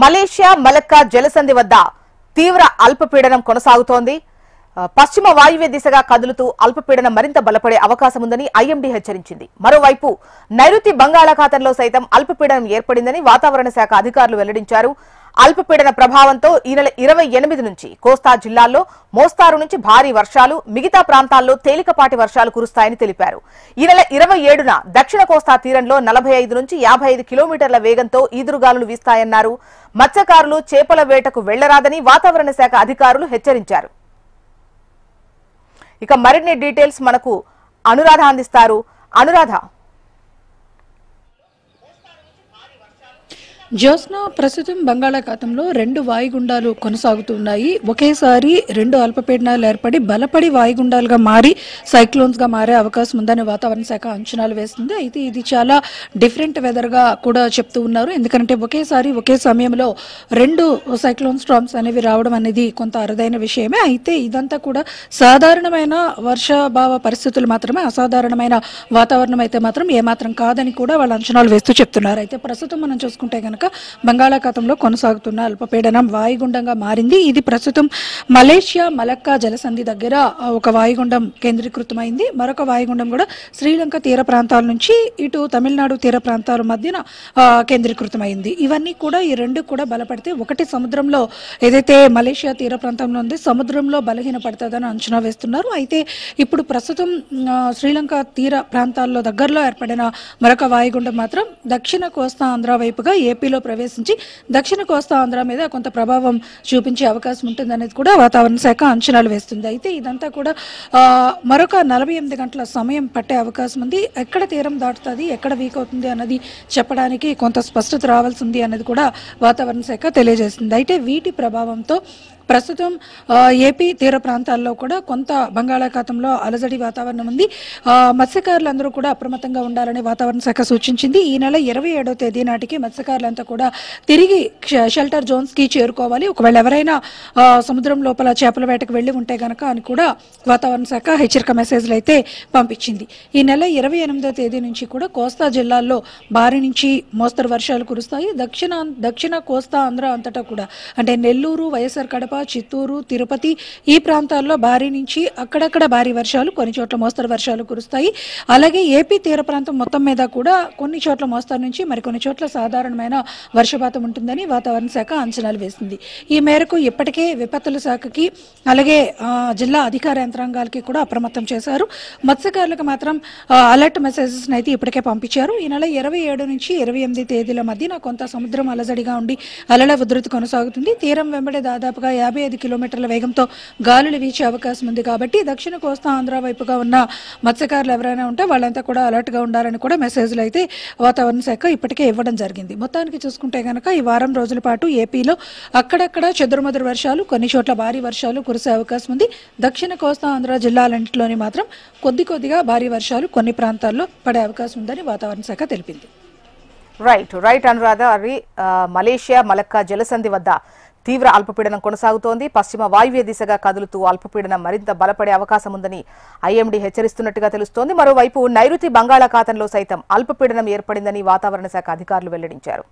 Malaysia Malacca జలసంధి వద్ద తీవ్ర అల్పపీడనం కొనసాగుతోంది. పశ్చిమ వాయువ్య దిశగా కదులుతూ అల్పపీడనం మరింత బలపడే అవకాశం ఉందని ఐఎండీ హెచ్చరించింది. మరోవైపు నైరుతి బంగాళాఖాతంలో సైతం అల్పపీడనం ఏర్పడిందని వాతావరణ శాఖ అధికారులు వెల్లడించారు. అల్పపీడన ప్రభావంతో ఈ నెల 28 నుంచి కోస్తా జిల్లాల్లో మోస్తారు నుంచి భారీ వర్షాలు, మిగతా ప్రాంతాల్లో తేలికపాటి వర్షాలు కురుస్తాయని తెలిపారు. ఈ నెల 27న దక్షిణ కోస్తా తీరంలో 45 నుంచి 55 కిలోమీటర్ల వేగంతో ఈదురుగాలులు వీస్తాయన్నారు. మత్స్యకారులు చేపల వేటకు వెళ్లరాదని వాతావరణ శాఖ అధికారులు హెచ్చరించారు. ఇక మరిన్ని డీటెయిల్స్ మనకు అనురాధ అందిస్తారు. అనురాధ, జ్యోత్స్న, ప్రస్తుతం బంగాళాఖాతంలో 2 వాయుగుండాలు కొనసాగుతున్నాయి. ఒకేసారి 2 అల్పపీడనాలు ఏర్పడి బలపడి వాయుగుండాలుగా మారి సైక్లోన్స్ గా మారే అవకాశం ఉందని వాతావరణ శాఖ అంచనాలు వేస్తుంది. అయితే ఇది చాలా డిఫరెంట్ వెదర్ గా కూడా చెప్తూ ఉన్నారు. ఎందుకంటే ఒకేసారి ఒకే సమయంలో 2 సైక్లోన్ స్టార్మ్స్ అనేవి రావడం అనేది కొంత అరుదైన విషయమే. అయితే ఇదంతా కూడా సాధారణమైన వర్షాభావ పరిస్థితులు మాత్రమే, అసాధారణమైన వాతావరణం అయితే మాత్రం ఏమాత్రం కాదని కూడా వాళ్ళు అంచనాలు వేస్తూ చెప్తున్నారు. అయితే ప్రస్తుతం మనం చూసుకుంటే కనుక బంగాళాఖాతంలో కొనసాగుతున్న అల్పపీడనం వాయుగుండంగా మారింది. ఇది ప్రస్తుతం మలేషియా మలక్కా జలసంధి దగ్గర ఒక వాయుగుండం కేంద్రీకృతమైంది. మరొక వాయుగుండం కూడా శ్రీలంక తీర ప్రాంతాల నుంచి ఇటు తమిళనాడు తీర ప్రాంతాల మధ్యన కేంద్రీకృతమైంది. ఇవన్నీ కూడా ఈ 2 కూడా బలపడితే, ఒకటి సముద్రంలో ఏదైతే మలేషియా తీర ప్రాంతంలో ఉంది సముద్రంలో బలహీన పడుతుందని అంచనా వేస్తున్నారు. అయితే ఇప్పుడు ప్రస్తుతం శ్రీలంక తీర ప్రాంతాల్లో దగ్గరలో ఏర్పడిన మరొక వాయుగుండం మాత్రం దక్షిణ కోస్తా ఆంధ్ర వైపుగా ఏపీలో ప్రవేశించి దక్షిణ కోస్తా ఆంధ్ర మీద కొంత ప్రభావం చూపించే అవకాశం ఉంటుందనేది కూడా వాతావరణ శాఖ అంచనాలు వేస్తుంది. అయితే ఇదంతా కూడా మరొక 48 గంటల సమయం పట్టే అవకాశం ఉంది. ఎక్కడ తీరం దాటుతుంది, ఎక్కడ వీక్ అవుతుంది అన్నది చెప్పడానికి కొంత స్పష్టత రావాల్సి ఉంది అన్నది కూడా వాతావరణ శాఖ తెలియజేస్తుంది. అయితే వీటి ప్రభావంతో ప్రస్తుతం ఏపీ తీర ప్రాంతాల్లో కూడా కొంత బంగాళాఖాతంలో అలజడి వాతావరణం ఉంది. మత్స్యకారులందరూ కూడా అప్రమత్తంగా ఉండాలని వాతావరణ శాఖ సూచించింది. ఈ నెల 27వ తేదీ నాటికి మత్స్యకారులంతా కూడా తిరిగి షెల్టర్ జోన్స్ కి చేరుకోవాలి. ఒకవేళ ఎవరైనా సముద్రం లోపల చేపల వేటకు వెళ్లి ఉంటే గనక అని కూడా వాతావరణ శాఖ హెచ్చరిక మెసేజ్లు అయితే పంపించింది. ఈ నెల 28వ తేదీ నుంచి కూడా కోస్తా జిల్లాల్లో భారీ నుంచి మోస్తరు వర్షాలు కురుస్తాయి. దక్షిణ కోస్తా ఆంధ్ర అంతటా కూడా, అంటే నెల్లూరు, వైఎస్ఆర్ కడప, చిత్తూరు, తిరుపతి ఈ ప్రాంతాల్లో భారీ నుంచి అక్కడక్కడ భారీ వర్షాలు, కొన్ని చోట్ల మోస్తరు వర్షాలు కురుస్తాయి. అలాగే ఏపీ తీర ప్రాంతం మొత్తం మీద కూడా కొన్ని చోట్ల మోస్తరు నుంచి మరికొన్ని చోట్ల సాధారణమైన వర్షపాతం ఉంటుందని వాతావరణ శాఖ అంచనాలు వేసింది. ఈ మేరకు ఇప్పటికే విపత్తుల శాఖకి అలాగే జిల్లా అధికార యంత్రాంగాలకి కూడా అప్రమత్తం చేశారు. మత్స్యకారులకు మాత్రం అలర్ట్ మెసేజెస్ అయితే ఇప్పటికే పంపించారు. ఈ నెల 27 నుంచి 28 తేదీల మధ్యన కొంత సముద్రం అలజడిగా ఉండి అలల ఉధృతి కొనసాగుతుంది. తీరం వెంబడి దాదాపుగా 55 కిలోమీటర్ల వేగంతో గాలులు వీచే అవకాశం ఉంది. కాబట్టి దక్షిణ కోస్తా ఆంధ్ర వైపుగా ఉన్న మత్స్యకారులు ఎవరైనా ఉంటే వాళ్ళంతా కూడా అలర్ట్ గా ఉండాలని కూడా మెసేజ్లు అయితే వాతావరణ శాఖ ఇప్పటికే ఇవ్వడం జరిగింది. మొత్తానికి చూసుకుంటే కనుక ఈ వారం రోజుల పాటు ఏపీలో అక్కడక్కడ చెదురుమదురు వర్షాలు, కొన్ని చోట్ల భారీ వర్షాలు కురిసే అవకాశం ఉంది. దక్షిణ కోస్తా ఆంధ్ర జిల్లాలన్నింటిలోని మాత్రం కొద్దిగా భారీ వర్షాలు కొన్ని ప్రాంతాల్లో పడే అవకాశం ఉందని వాతావరణ శాఖ తెలిపింది. రైట్ అనురాధ. మలేషియా మలక్కా జలసంధి వద్ద తీవ్ర అల్పపీడనం కొనసాగుతోంది. పశ్చిమ వాయువ్య దిశగా కదులుతూ అల్పపీడనం మరింత బలపడే అవకాశం ఉందని ఐఎండీ హెచ్చరిస్తున్నట్టుగా తెలుస్తోంది. మరోవైపు నైరుతి బంగాళాఖాతంలో సైతం అల్పపీడనం ఏర్పడిందని వాతావరణ శాఖ అధికారులు వెల్లడించారు.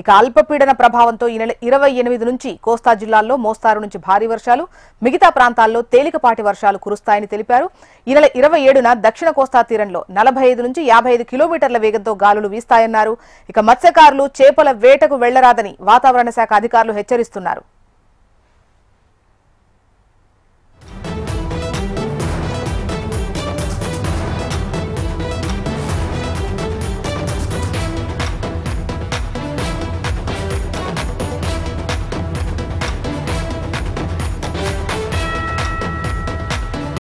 ఇక అల్పపీడన ప్రభావంతో ఈ నెల 28 నుంచి కోస్తా జిల్లాల్లో మోస్తారు నుంచి భారీ వర్షాలు, మిగతా ప్రాంతాల్లో తేలికపాటి వర్షాలు కురుస్తాయని తెలిపారు. ఈ నెల 27న దక్షిణ కోస్తా తీరంలో 45 నుంచి 55 కిలోమీటర్ల వేగంతో గాలులు వీస్తాయన్నారు. ఇక మత్స్యకారులు చేపల వేటకు వెళ్లరాదని వాతావరణ శాఖ అధికారులు హెచ్చరిస్తున్నారు.